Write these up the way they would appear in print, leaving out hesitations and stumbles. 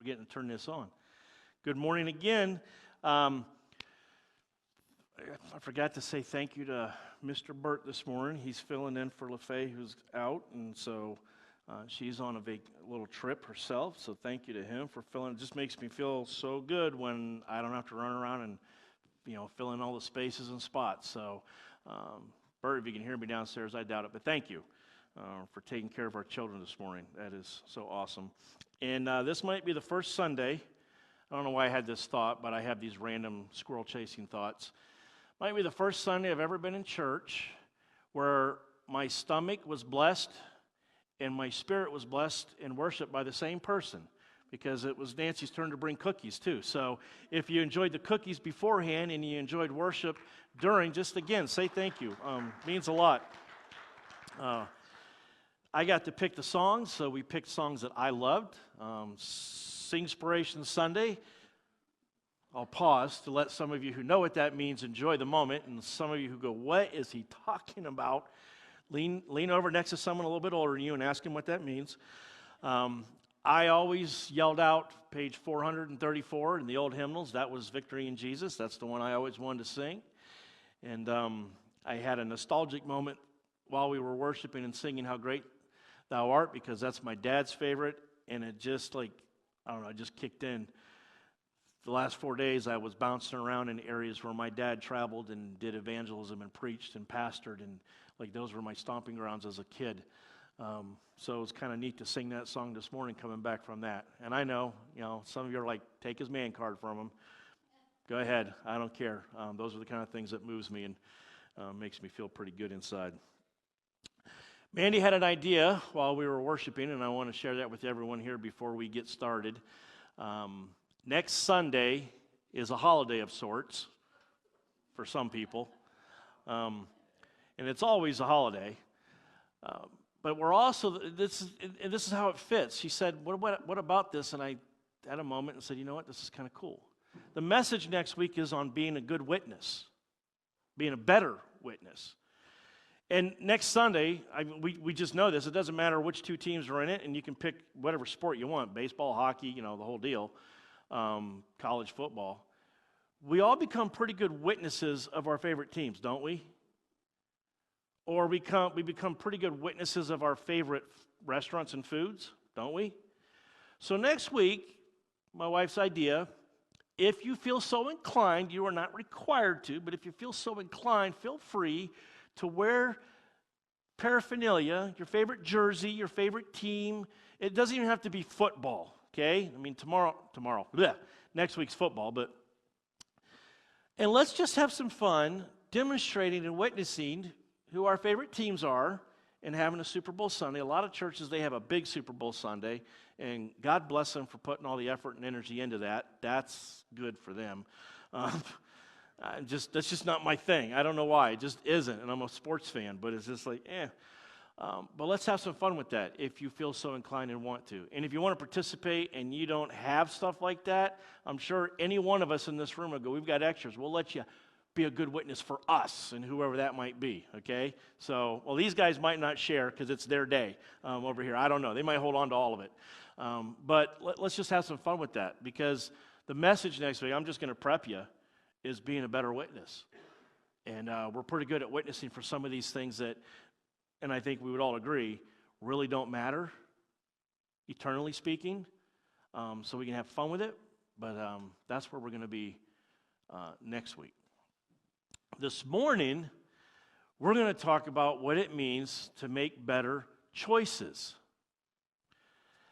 Forgetting to turn this on. Good morning again. I forgot to say thank you to Mr. Burt this morning. He's filling in for LaFay, who's out, and so she's on a little trip herself. So thank you to him for filling. It just makes me feel so good when I don't have to run around and fill in all the spaces and spots. So Burt, if you can hear me downstairs, I doubt it, but thank you for taking care of our children this morning. That is so awesome. And this might be the first Sunday. I don't know why I had this thought, but I have these random squirrel chasing thoughts. Might be the first Sunday I've ever been in church where my stomach was blessed and my spirit was blessed in worship by the same person, because it was Nancy's turn to bring cookies too. So if you enjoyed the cookies beforehand and you enjoyed worship during, just again, say thank you. Means a lot. I got to pick the songs, so we picked songs that I loved. Singspiration Sunday. I'll pause to let some of you who know what that means enjoy the moment, and some of you who go, what is he talking about? Lean over next to someone a little bit older than you and ask him what that means. I always yelled out page 434 in the old hymnals. That was Victory in Jesus. That's the one I always wanted to sing. And I had a nostalgic moment while we were worshiping and singing How Great Thou Art, because that's my dad's favorite, and it just it just kicked in. The last 4 days I was bouncing around in areas where my dad traveled and did evangelism and preached and pastored, and those were my stomping grounds as a kid. So it was kind of neat to sing that song this morning coming back from that. And I know, some of you are like, take his man card from him. Go ahead, I don't care. Those are the kind of things that moves me and makes me feel pretty good inside. Mandy had an idea while we were worshiping, and I want to share that with everyone here before we get started. Next Sunday is a holiday of sorts for some people, and it's always a holiday. But we're also, this is how it fits. She said, what about this? And I had a moment and said, you know what, this is kind of cool. The message next week is on being a good witness, being a better witness. And next Sunday, we just know this. It doesn't matter which two teams are in it, and you can pick whatever sport you want, baseball, hockey, the whole deal, college football. We all become pretty good witnesses of our favorite teams, don't we? Or we become pretty good witnesses of our favorite restaurants and foods, don't we? So next week, my wife's idea, if you feel so inclined, you are not required to, but if you feel so inclined, feel free to wear paraphernalia, your favorite jersey, your favorite team. It doesn't even have to be football, okay? I mean, next week's football, and let's just have some fun demonstrating and witnessing who our favorite teams are and having a Super Bowl Sunday. A lot of churches, they have a big Super Bowl Sunday, and God bless them for putting all the effort and energy into that. That's good for them. That's just not my thing. I don't know why. It just isn't, and I'm a sports fan, but it's just but let's have some fun with that if you feel so inclined and want to. And if you want to participate and you don't have stuff like that, I'm sure any one of us in this room will go, we've got extras. We'll let you be a good witness for us and whoever that might be, okay? So, these guys might not share because it's their day over here. I don't know. They might hold on to all of it. But let's just have some fun with that, because the message next week, I'm just going to prep you, is being a better witness. And we're pretty good at witnessing for some of these things that, and I think we would all agree, really don't matter, eternally speaking, so we can have fun with it. But that's where we're going to be next week. This morning, we're going to talk about what it means to make better choices.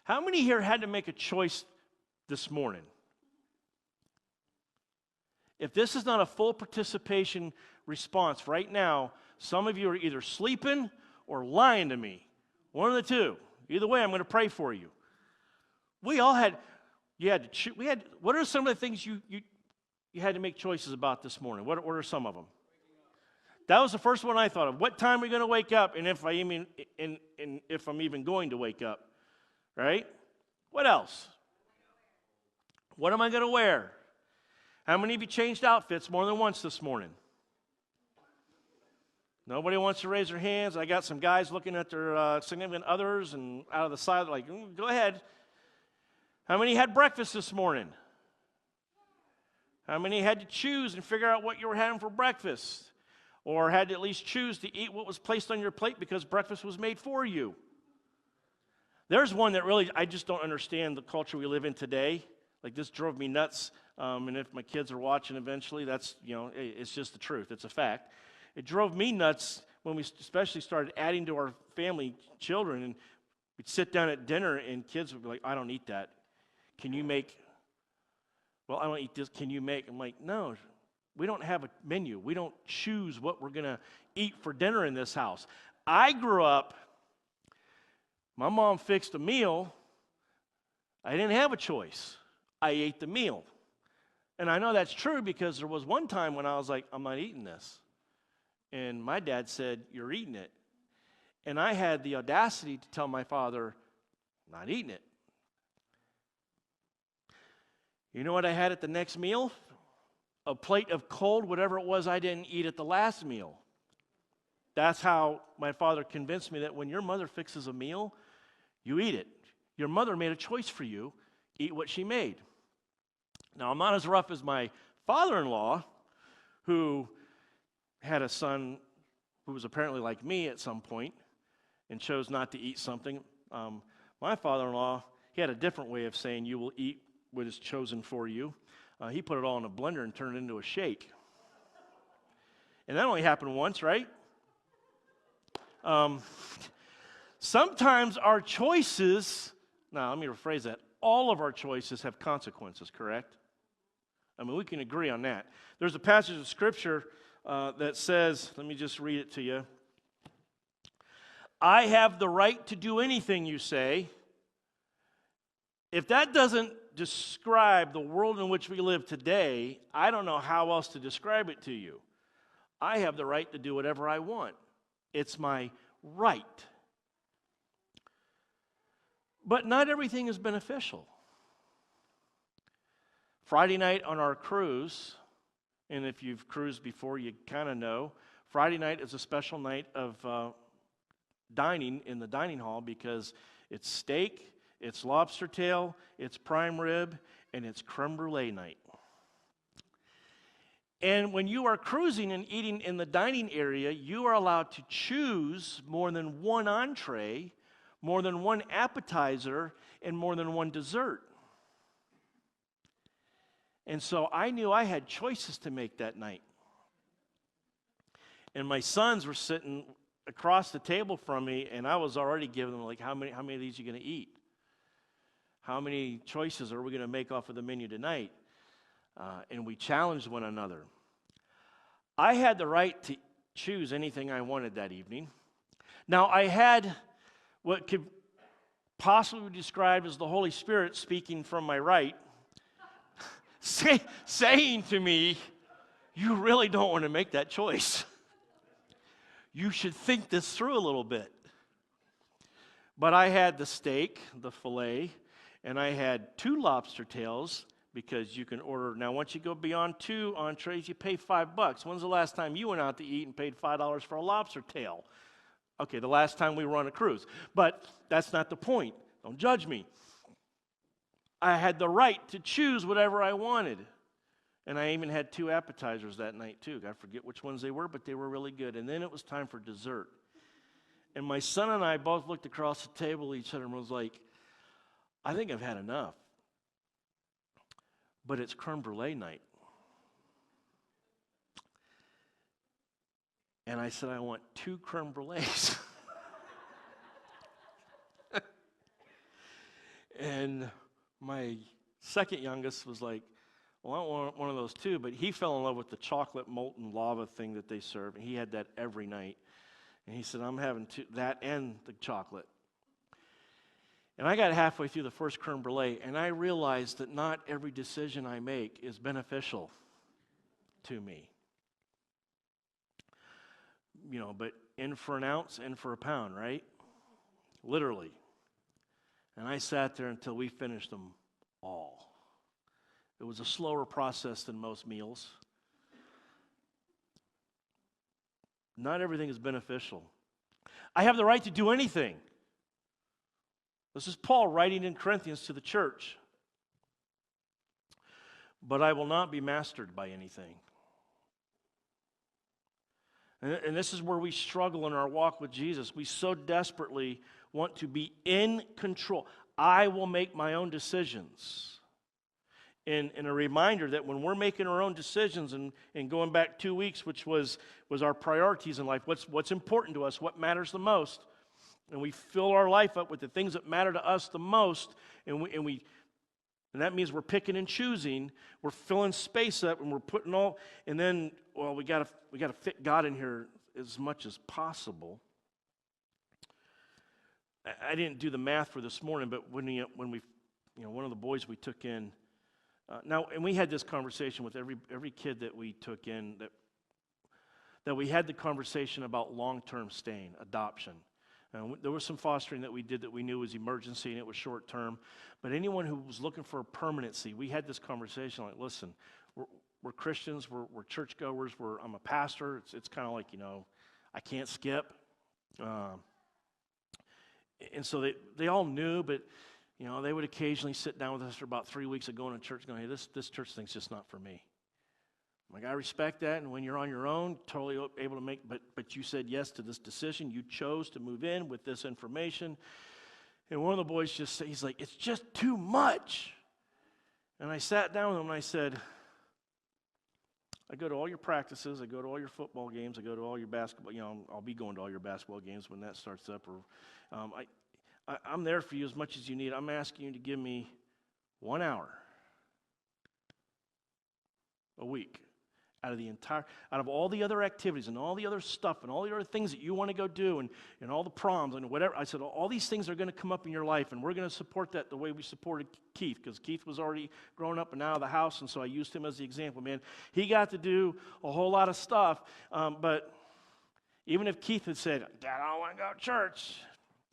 How many here had to make a choice this morning? If this is not a full participation response right now, some of you are either sleeping or lying to me. One of the two. Either way, I'm going to pray for you. We all had, what are some of the things you had to make choices about this morning? What are some of them? That was the first one I thought of. What time are we going to wake up, and if I'm even going to wake up, right? What else? What am I going to wear? How many of you changed outfits more than once this morning? Nobody wants to raise their hands. I got some guys looking at their significant others and out of the side, like, go ahead. How many had breakfast this morning? How many had to choose and figure out what you were having for breakfast? Or had to at least choose to eat what was placed on your plate because breakfast was made for you? There's one that really, I just don't understand the culture we live in today. Like, this drove me nuts. And if my kids are watching eventually, that's, it's just the truth. It's a fact. It drove me nuts when we especially started adding to our family children. And we'd sit down at dinner and kids would be like, I don't eat that. Can you make, well, I don't eat this. Can you make? I'm like, no, we don't have a menu. We don't choose what we're going to eat for dinner in this house. I grew up, my mom fixed a meal. I didn't have a choice. I ate the meal. And I know that's true because there was one time when I was like, I'm not eating this. And my dad said, you're eating it. And I had the audacity to tell my father, I'm not eating it. You know what I had at the next meal? A plate of cold, whatever it was I didn't eat at the last meal. That's how my father convinced me that when your mother fixes a meal, you eat it. Your mother made a choice for you. Eat what she made. Now, I'm not as rough as my father-in-law, who had a son who was apparently like me at some point and chose not to eat something. My father-in-law, he had a different way of saying you will eat what is chosen for you. He put it all in a blender and turned it into a shake. And that only happened once, right? Sometimes our choices, now let me rephrase that, all of our choices have consequences, correct? I mean, we can agree on that. There's a passage of Scripture that says, let me just read it to you. I have the right to do anything you say. If that doesn't describe the world in which we live today, I don't know how else to describe it to you. I have the right to do whatever I want. It's my right. But not everything is beneficial. Friday night on our cruise, and if you've cruised before, you kind of know, Friday night is a special night of dining in the dining hall because it's steak, it's lobster tail, it's prime rib, and it's creme brulee night. And when you are cruising and eating in the dining area, you are allowed to choose more than one entree, more than one appetizer, and more than one dessert. And so I knew I had choices to make that night. And my sons were sitting across the table from me, and I was already giving them, like, how many of these are you going to eat? How many choices are we going to make off of the menu tonight? And we challenged one another. I had the right to choose anything I wanted that evening. Now, I had what could possibly be described as the Holy Spirit speaking from my right, saying to me, you really don't want to make that choice. You should think this through a little bit. But I had the steak, the filet, and I had 2 lobster tails because you can order. Now, once you go beyond 2 entrees, you pay $5. When's the last time you went out to eat and paid $5 for a lobster tail? Okay, the last time we were on a cruise. But that's not the point. Don't judge me. I had the right to choose whatever I wanted. And I even had 2 appetizers that night, too. I forget which ones they were, but they were really good. And then it was time for dessert. And my son and I both looked across the table at each other and was like, I think I've had enough. But it's creme brulee night. And I said, I want 2 creme brulees. And my second youngest was like, well, I want one of those too, but he fell in love with the chocolate molten lava thing that they serve, and he had that every night. And he said, I'm having that and the chocolate. And I got halfway through the first creme brulee, and I realized that not every decision I make is beneficial to me. But in for an ounce, in for a pound, right? Literally. And I sat there until we finished them all. It was a slower process than most meals. Not everything is beneficial. I have the right to do anything. This is Paul writing in Corinthians to the church. but I will not be mastered by anything. And this is where we struggle in our walk with Jesus. We so desperately want to be in control. I will make my own decisions. And a reminder that when we're making our own decisions and going back 2 weeks, which was our priorities in life, what's important to us, what matters the most, and we fill our life up with the things that matter to us the most, and that means we're picking and choosing, we're filling space up, and we're putting all, and then, well, we got to fit God in here as much as possible. I didn't do the math for this morning, but when we one of the boys we took in, now, and we had this conversation with every kid that we took in, that we had the conversation about long-term staying, adoption. There was some fostering that we did that we knew was emergency and it was short-term. But anyone who was looking for a permanency, we had this conversation like, listen, we're Christians, we're churchgoers, I'm a pastor. It's kind of like, I can't skip. And so they all knew, but they would occasionally sit down with us for about 3 weeks of going to church going, hey, this church thing's just not for me. I'm like, I respect that, and when you're on your own, totally able to make, but you said yes to this decision. You chose to move in with this information. And one of the boys just said, he's like, it's just too much. And I sat down with him and I said, I go to all your practices, I go to all your football games, I go to all your basketball, I'll be going to all your basketball games when that starts up, or I'm there for you as much as you need. I'm asking you to give me 1 hour a week out of all the other activities and all the other stuff and all the other things that you want to go do and all the proms and whatever. I said, all these things are going to come up in your life, and we're going to support that the way we supported Keith, because Keith was already grown up and out of the house, and so I used him as the example. Man, he got to do a whole lot of stuff, but even if Keith had said, Dad, I don't want to go to church,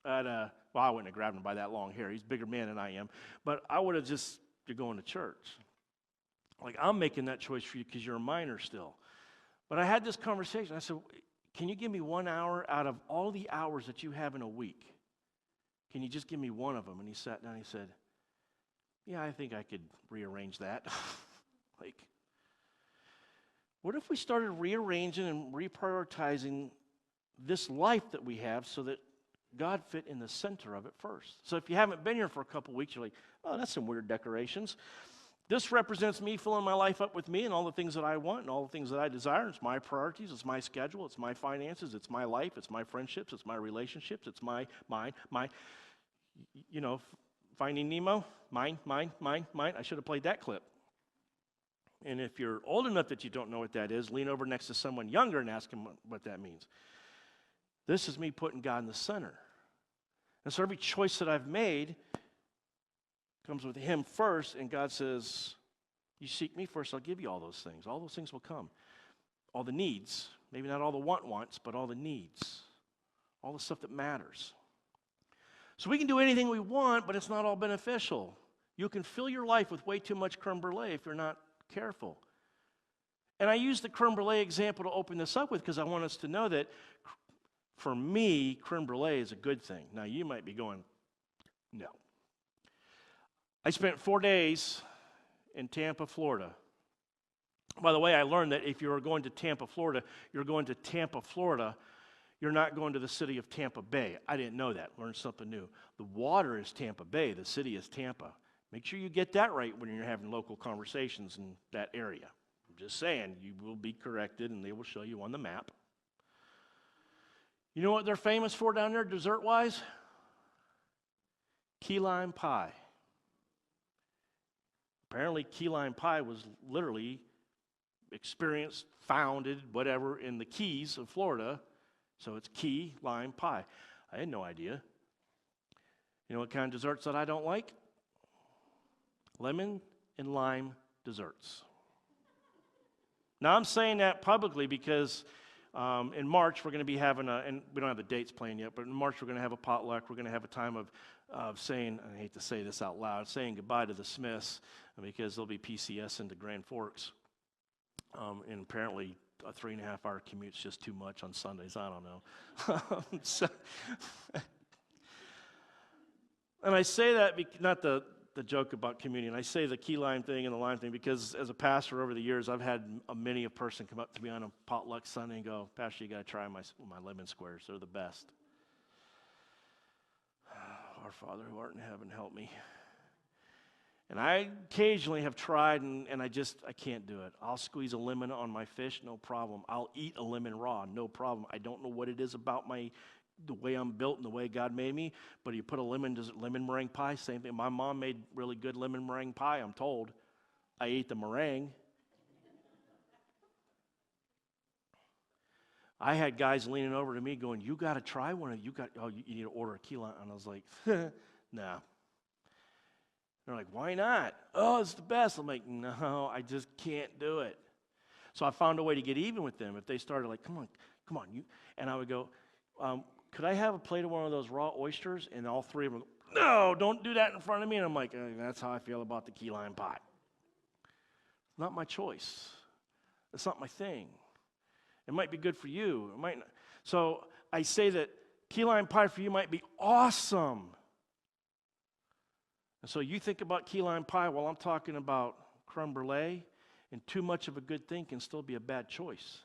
well, I wouldn't have grabbed him by that long hair. He's a bigger man than I am, but I would have just, you're going to church. Like, I'm making that choice for you because you're a minor still. But I had this conversation. I said, can you give me 1 hour out of all the hours that you have in a week? Can you just give me one of them? And he sat down and he said, yeah, I think I could rearrange that. Like, what if we started rearranging and reprioritizing this life that we have so that God fit in the center of it first? So if you haven't been here for a couple weeks, you're like, oh, that's some weird decorations. This represents me filling my life up with me and all the things that I want and all the things that I desire. It's my priorities, it's my schedule, it's my finances, it's my life, it's my friendships, it's my relationships, it's my, Finding Nemo, mine. I should have played that clip. And if you're old enough that you don't know what that is, lean over next to someone younger and ask them what that means. This is me putting God in the center. And so every choice that I've made comes with Him first, and God says, you seek me first, I'll give you all those things. All those things will come. All the needs, maybe not all the wants, but all the needs. All the stuff that matters. So we can do anything we want, but it's not all beneficial. You can fill your life with way too much creme brulee if you're not careful. And I use the creme brulee example to open this up with because I want us to know that for me, creme brulee is a good thing. Now, you might be going, no. I spent 4 days in Tampa, Florida. By the way, I learned that if you're going to Tampa, Florida, you're going to Tampa, Florida. You're not going to the city of Tampa Bay. I didn't know that. Learned something new. The water is Tampa Bay. The city is Tampa. Make sure you get that right when you're having local conversations in that area. I'm just saying, you will be corrected, and they will show you on the map. You know what they're famous for down there, dessert-wise? Key lime pie. Apparently, key lime pie was literally experienced, founded, whatever, in the Keys of Florida. So it's key lime pie. I had no idea. You know what kind of desserts that I don't like? Lemon and lime desserts. Now, I'm saying that publicly because in March we're going to be having and we don't have the dates planned yet, but in March we're going to have a potluck. We're going to have a time of saying, I hate to say this out loud, saying goodbye to the Smiths because they'll be PCS into Grand Forks. And apparently a 3.5-hour commute's just too much on Sundays. I don't know. And I say that not to the joke about communion. I say the key lime thing and the lime thing because as a pastor over the years, I've had many a person come up to me on a potluck Sunday and go, Pastor, you got to try my lemon squares. They're the best. Our Father who art in heaven, help me. And I occasionally have tried, and I can't do it. I'll squeeze a lemon on my fish, no problem. I'll eat a lemon raw, no problem. I don't know what it is about the way I'm built and the way God made me, but you put a lemon meringue pie, same thing. My mom made really good lemon meringue pie, I'm told. I ate the meringue. I had guys leaning over to me going, you got to try one of you need to order a key lime. And I was like, nah. They're like, why not? Oh, it's the best. I'm like, no, I just can't do it. So I found a way to get even with them. If they started like, come on, you, and I would go, could I have a plate of one of those raw oysters? And all three of them, no, don't do that in front of me. And I'm like, that's how I feel about the key lime pie. Not my choice. It's not my thing. It might be good for you. It might not. So I say that key lime pie for you might be awesome. And so you think about key lime pie while I'm talking about creme brulee, and too much of a good thing can still be a bad choice.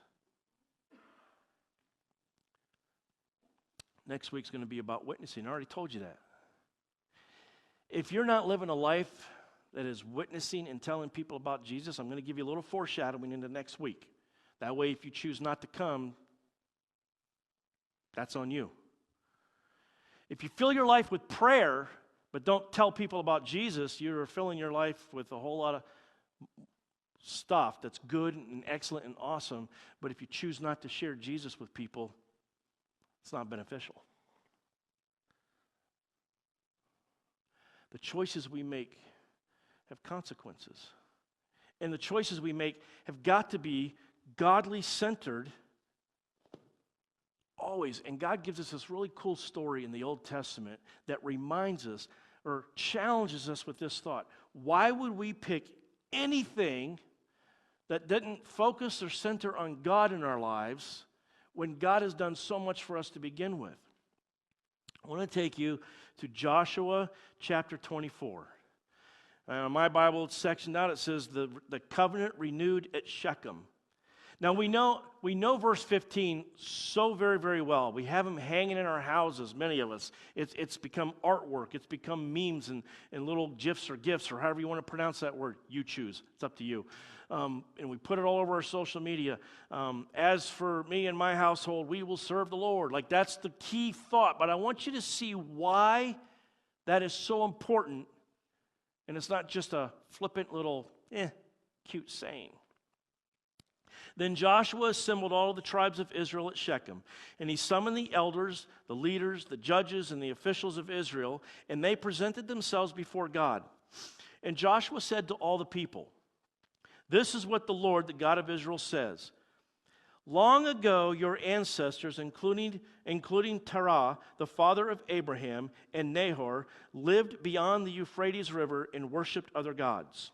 Next week's going to be about witnessing. I already told you that. If you're not living a life that is witnessing and telling people about Jesus, I'm going to give you a little foreshadowing into next week. That way, if you choose not to come, that's on you. If you fill your life with prayer, but don't tell people about Jesus, you're filling your life with a whole lot of stuff that's good and excellent and awesome, but if you choose not to share Jesus with people, it's not beneficial. The choices we make have consequences. And the choices we make have got to be godly centered always. And God gives us this really cool story in the Old Testament that reminds us or challenges us with this thought. Why would we pick anything that didn't focus or center on God in our lives when God has done so much for us to begin with? I want to take you to Joshua chapter 24. In my Bible, it's sectioned out. It says the covenant renewed at Shechem. Now, we know verse 15 so very, very well. We have them hanging in our houses, many of us. It's become artwork. It's become memes and little GIFs or GIFs or however you want to pronounce that word. You choose. It's up to you. And we put it all over our social media. As for me and my household, we will serve the Lord. Like, that's the key thought. But I want you to see why that is so important. And it's not just a flippant little, cute saying. Then Joshua assembled all the tribes of Israel at Shechem, and he summoned the elders, the leaders, the judges, and the officials of Israel, and they presented themselves before God. And Joshua said to all the people, "This is what the Lord, the God of Israel, says. Long ago, your ancestors, including Terah, the father of Abraham, and Nahor, lived beyond the Euphrates River and worshipped other gods.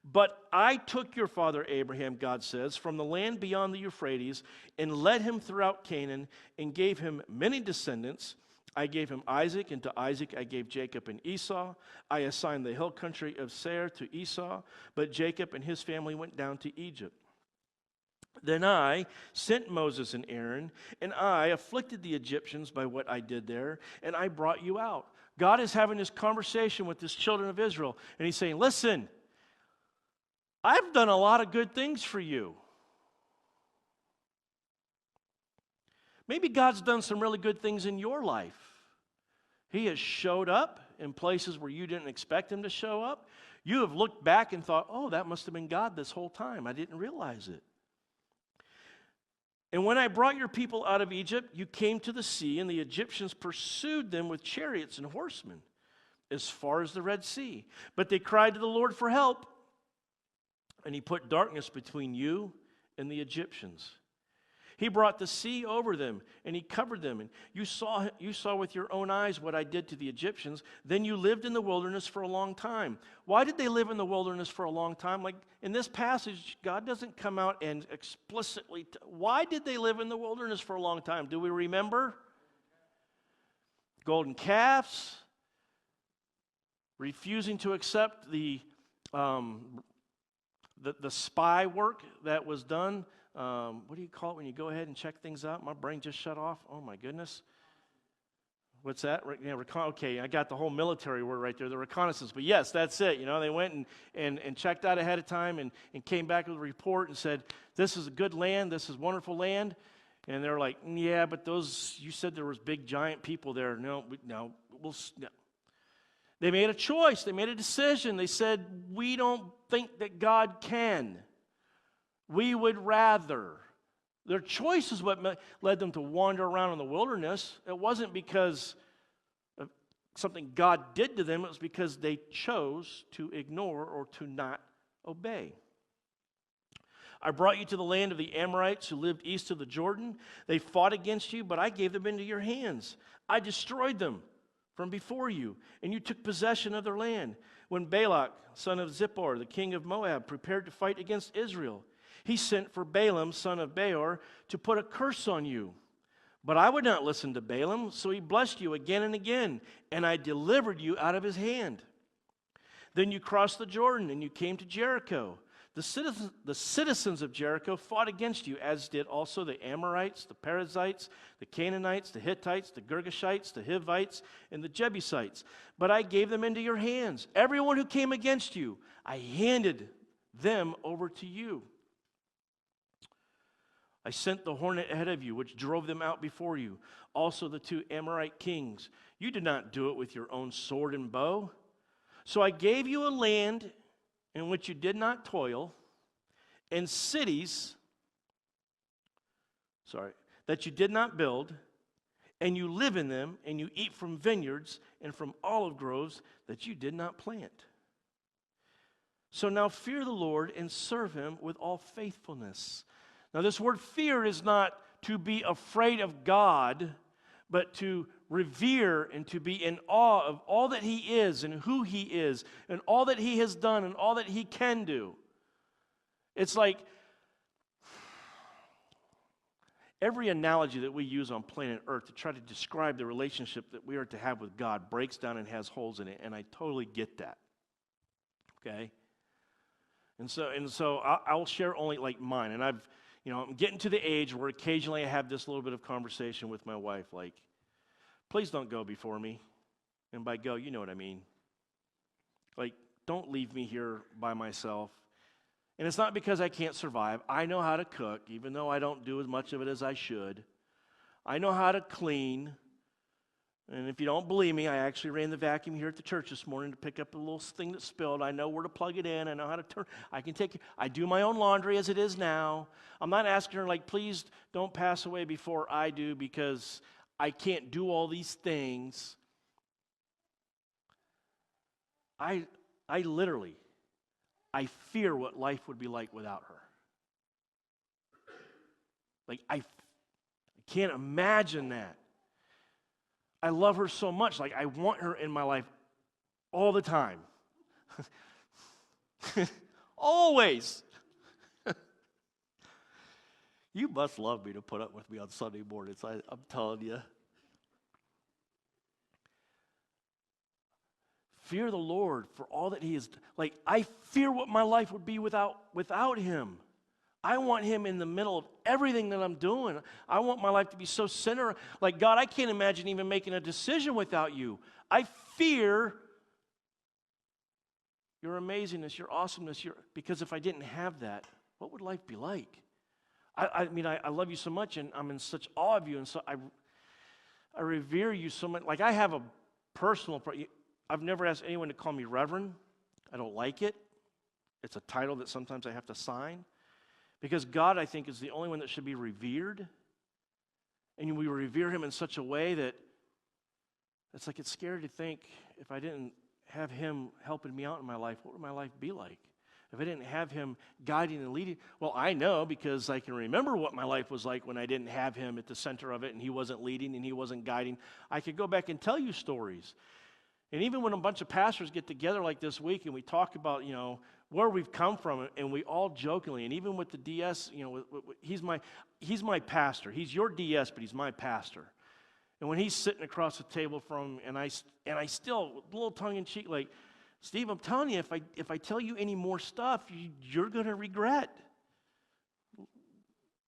But I took your father Abraham, God says, from the land beyond the Euphrates and led him throughout Canaan and gave him many descendants. I gave him Isaac, and to Isaac I gave Jacob and Esau. I assigned the hill country of Seir to Esau, but Jacob and his family went down to Egypt. Then I sent Moses and Aaron, and I afflicted the Egyptians by what I did there, and I brought you out." God is having this conversation with his children of Israel, and he's saying, listen, I've done a lot of good things for you. Maybe God's done some really good things in your life. He has showed up in places where you didn't expect him to show up. You have looked back and thought, oh, that must have been God this whole time. I didn't realize it. And when I brought your people out of Egypt, you came to the sea, and the Egyptians pursued them with chariots and horsemen as far as the Red Sea. But they cried to the Lord for help, and he put darkness between you and the Egyptians. He brought the sea over them, and he covered them. And you saw with your own eyes what I did to the Egyptians. Then you lived in the wilderness for a long time. Why did they live in the wilderness for a long time? Like in this passage, God doesn't come out and explicitly. Why did they live in the wilderness for a long time? Do we remember? Golden calves, refusing to accept the spy work that was done. What do you call it when you go ahead and check things out? My brain just shut off. Oh, my goodness. What's that? Yeah, okay, I got the whole military word right there, the reconnaissance. But yes, that's it. You know, they went and checked out ahead of time and came back with a report and said, this is a good land, this is wonderful land. And they're like, yeah, but you said there was big, giant people there. No. They made a choice. They made a decision. They said, we don't think that God can. We would rather. Their choice is what led them to wander around in the wilderness. It wasn't because of something God did to them. It was because they chose to ignore or to not obey. I brought you to the land of the Amorites who lived east of the Jordan. They fought against you, but I gave them into your hands. I destroyed them from before you, and you took possession of their land. When Balak, son of Zippor, the king of Moab, prepared to fight against Israel, he sent for Balaam, son of Beor, to put a curse on you. But I would not listen to Balaam, so he blessed you again and again, and I delivered you out of his hand. Then you crossed the Jordan, and you came to Jericho. The citizens of Jericho fought against you, as did also the Amorites, the Perizzites, the Canaanites, the Hittites, the Girgashites, the Hivites, and the Jebusites. But I gave them into your hands. Everyone who came against you, I handed them over to you. I sent the hornet ahead of you, which drove them out before you. Also the 2 Amorite kings. You did not do it with your own sword and bow. So I gave you a land in which you did not toil, and cities, that you did not build, and you live in them, and you eat from vineyards and from olive groves that you did not plant. So now fear the Lord and serve him with all faithfulness. Now this word fear is not to be afraid of God, but to revere and to be in awe of all that he is and who he is and all that he has done and all that he can do. It's like every analogy that we use on planet Earth to try to describe the relationship that we are to have with God breaks down and has holes in it, and I totally get that. Okay? And so I'll share only like mine, and I'm getting to the age where occasionally I have this little bit of conversation with my wife, like, please don't go before me. And by go, you know what I mean. Like, don't leave me here by myself. And it's not because I can't survive. I know how to cook, even though I don't do as much of it as I should. I know how to clean. And if you don't believe me, I actually ran the vacuum here at the church this morning to pick up a little thing that spilled. I know where to plug it in. I know how to turn. I do my own laundry as it is now. I'm not asking her, like, please don't pass away before I do because I can't do all these things. I literally fear what life would be like without her. Like, I can't imagine that. I love her so much. Like, I want her in my life all the time. Always. You must love me to put up with me on Sunday mornings, I'm telling you. Fear the Lord for all that he is. Like, I fear what my life would be without him. I want him in the middle of everything that I'm doing. I want my life to be so centered. Like, God, I can't imagine even making a decision without you. I fear your amazingness, your awesomeness, because if I didn't have that, what would life be like? I mean, I love you so much, and I'm in such awe of you, and so I revere you so much. Like, I have a personal, I've never asked anyone to call me Reverend. I don't like it. It's a title that sometimes I have to sign. Because God, I think, is the only one that should be revered. And we revere him in such a way that it's like it's scary to think if I didn't have him helping me out in my life, what would my life be like? If I didn't have him guiding and leading, well, I know because I can remember what my life was like when I didn't have him at the center of it and he wasn't leading and he wasn't guiding. I could go back and tell you stories. And even when a bunch of pastors get together like this week and we talk about, where we've come from, and we all jokingly, and even with the DS, he's my pastor. He's your DS, but he's my pastor. And when he's sitting across the table from him, and I still, a little tongue-in-cheek, like, Steve, I'm telling you, if I tell you any more stuff, you're going to regret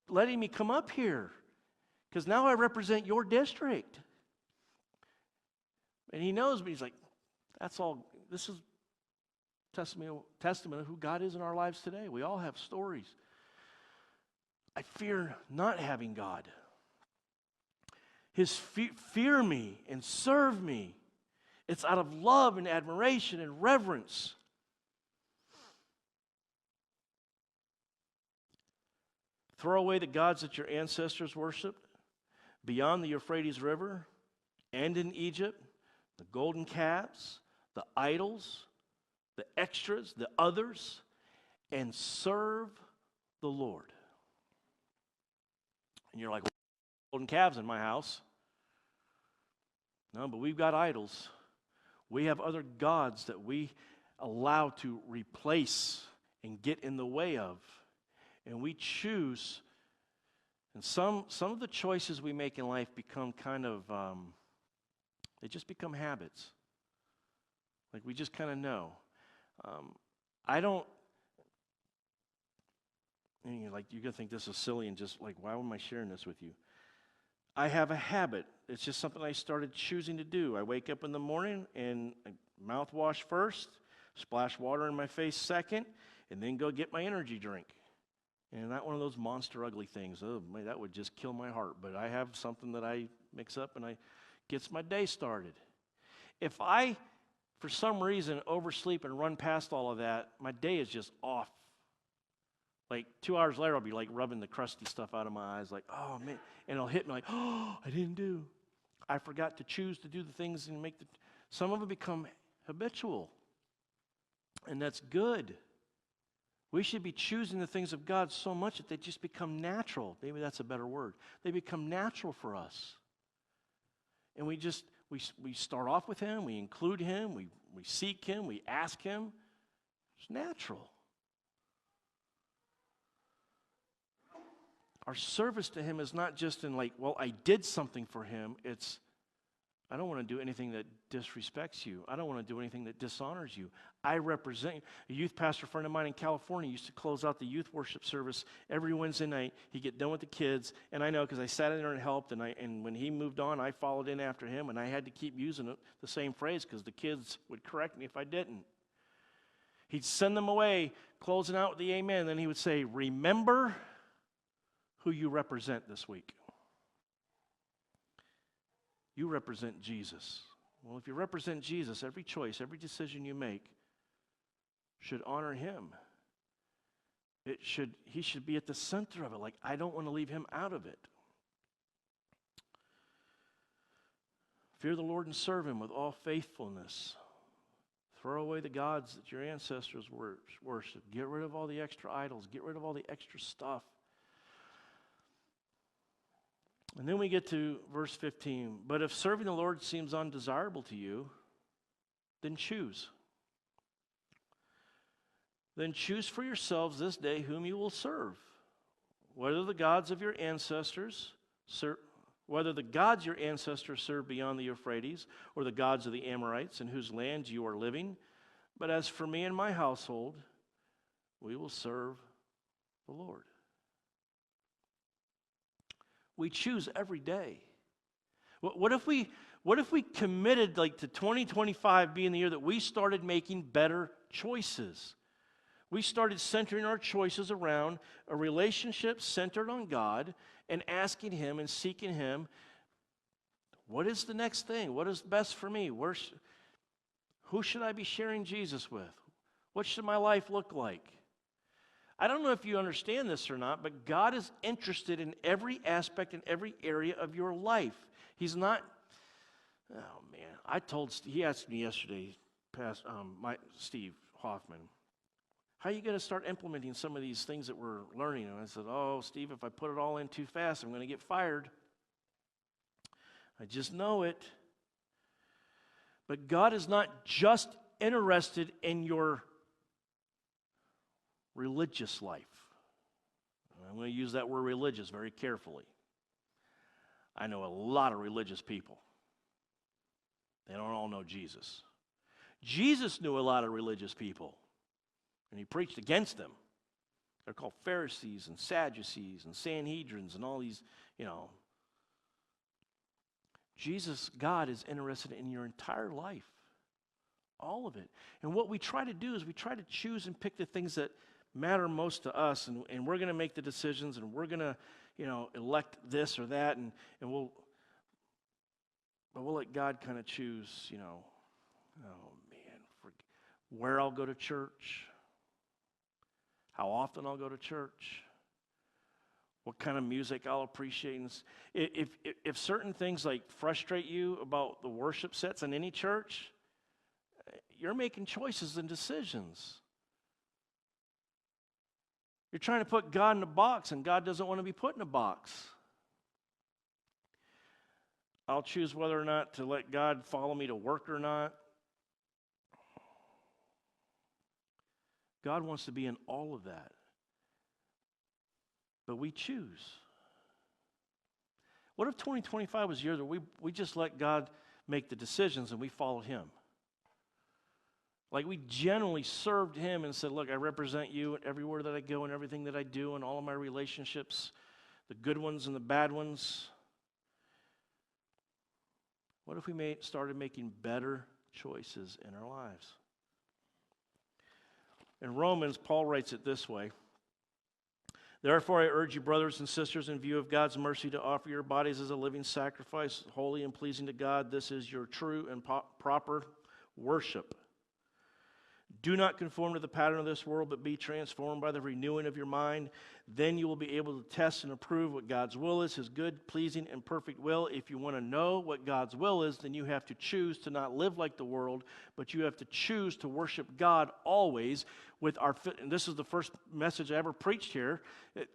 letting me come up here, because now I represent your district. And he knows me. He's like, that's all. This is testament of who God is in our lives today. We all have stories. I fear not having God. His fear me and serve me. It's out of love and admiration and reverence. Throw away the gods that your ancestors worshipped beyond the Euphrates River and in Egypt, the golden calves, the idols, the extras, the others, and serve the Lord. And you're like, golden calves in my house. No, but we've got idols. We have other gods that we allow to replace and get in the way of. And we choose, and some of the choices we make in life become kind of, they just become habits. Like we just kind of know. I don't, and you're like, you're going to think this is silly and just like, why am I sharing this with you? I have a habit. It's just something I started choosing to do. I wake up in the morning and I mouthwash first, splash water in my face second, and then go get my energy drink. And not one of those monster ugly things. Oh, man, that would just kill my heart. But I have something that I mix up and I gets my day started. If I, for some reason, oversleep and run past all of that, my day is just off. Like 2 hours later, I'll be like rubbing the crusty stuff out of my eyes, like, oh man, and it'll hit me like, oh, I didn't do. I forgot to choose to do the things and make some of them become habitual. And that's good. We should be choosing the things of God so much that they just become natural. Maybe that's a better word. They become natural for us. And we start off with Him, we include Him, we seek Him, we ask Him. It's natural. Our service to Him is not just in like, well, I did something for Him. It's, I don't want to do anything that disrespects you. I don't want to do anything that dishonors you. I represent you. A youth pastor friend of mine in California used to close out the youth worship service every Wednesday night. He'd get done with the kids, and I know because I sat in there and helped, and when he moved on, I followed in after him, and I had to keep using the same phrase because the kids would correct me if I didn't. He'd send them away, closing out with the amen, and then he would say, remember who you represent this week. You represent Jesus. Well, if you represent Jesus, every choice, every decision you make should honor Him. He should be at the center of it. Like, I don't want to leave Him out of it. Fear the Lord and serve Him with all faithfulness. Throw away the gods that your ancestors worshiped. Get rid of all the extra idols. Get rid of all the extra stuff. And then we get to verse 15. But if serving the Lord seems undesirable to you, then choose. Then choose for yourselves this day whom you will serve. Whether the gods your ancestors served beyond the Euphrates, or the gods of the Amorites in whose land you are living. But as for me and my household, we will serve the Lord. We choose every day. What if we committed like to 2025 being the year that we started making better choices? We started centering our choices around a relationship centered on God and asking Him and seeking Him, what is the next thing? What is best for me? Who should I be sharing Jesus with? What should my life look like? I don't know if you understand this or not, but God is interested in every aspect and every area of your life. He's not, oh man, he asked me yesterday, Steve Hoffman, how are you going to start implementing some of these things that we're learning? And I said, oh, Steve, if I put it all in too fast, I'm going to get fired. I just know it. But God is not just interested in your religious life. I'm going to use that word religious very carefully. I know a lot of religious people. They don't all know Jesus. Jesus knew a lot of religious people, and he preached against them. They're called Pharisees and Sadducees and Sanhedrins and all these, Jesus, God, is interested in your entire life, all of it. And what we try to do is we try to choose and pick the things that matter most to us, and we're going to make the decisions, and we're going to, elect this or that, and we'll let God kind of choose, where I'll go to church, how often I'll go to church, what kind of music I'll appreciate. If certain things like frustrate you about the worship sets in any church, you're making choices and decisions. You're trying to put God in a box, and God doesn't want to be put in a box. I'll choose whether or not to let God follow me to work or not. God wants to be in all of that. But we choose. What if 2025 was a year that we just let God make the decisions and we followed Him? Like we genuinely served Him and said, look, I represent you everywhere that I go and everything that I do and all of my relationships, the good ones and the bad ones. What if we started making better choices in our lives? In Romans, Paul writes it this way. Therefore, I urge you, brothers and sisters, in view of God's mercy, to offer your bodies as a living sacrifice, holy and pleasing to God. This is your true and proper worship. Do not conform to the pattern of this world, but be transformed by the renewing of your mind. Then you will be able to test and approve what God's will is, His good, pleasing, and perfect will. If you want to know what God's will is, then you have to choose to not live like the world, but you have to choose to worship God always with and this is the first message I ever preached here,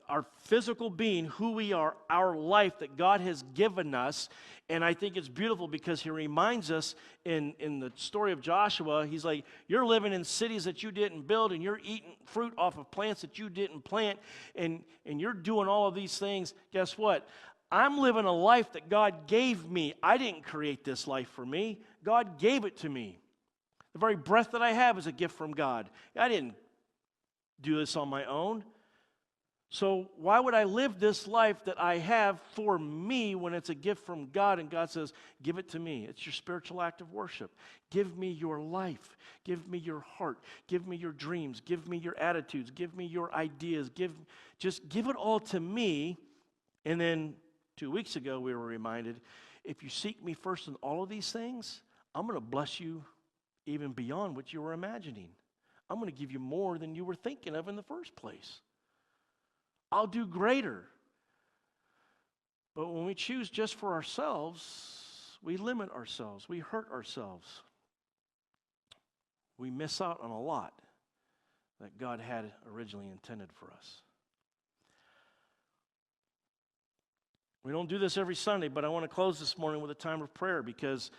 our physical being, who we are, our life that God has given us. And I think it's beautiful because He reminds us in the story of Joshua, He's like, you're living in cities that you didn't build, and you're eating fruit off of plants that you didn't plant, and you're doing all of these things. Guess what? I'm living a life that God gave me. I didn't create this life for me. God gave it to me. The very breath that I have is a gift from God. I didn't do this on my own. So why would I live this life that I have for me when it's a gift from God? And God says, give it to me. It's your spiritual act of worship. Give me your life. Give me your heart. Give me your dreams. Give me your attitudes. Give me your ideas. Just give it all to me. And then 2 weeks ago we were reminded, if you seek me first in all of these things, I'm going to bless you even beyond what you were imagining. I'm going to give you more than you were thinking of in the first place. I'll do greater. But when we choose just for ourselves, we limit ourselves. We hurt ourselves. We miss out on a lot that God had originally intended for us. We don't do this every Sunday, but I want to close this morning with a time of prayer because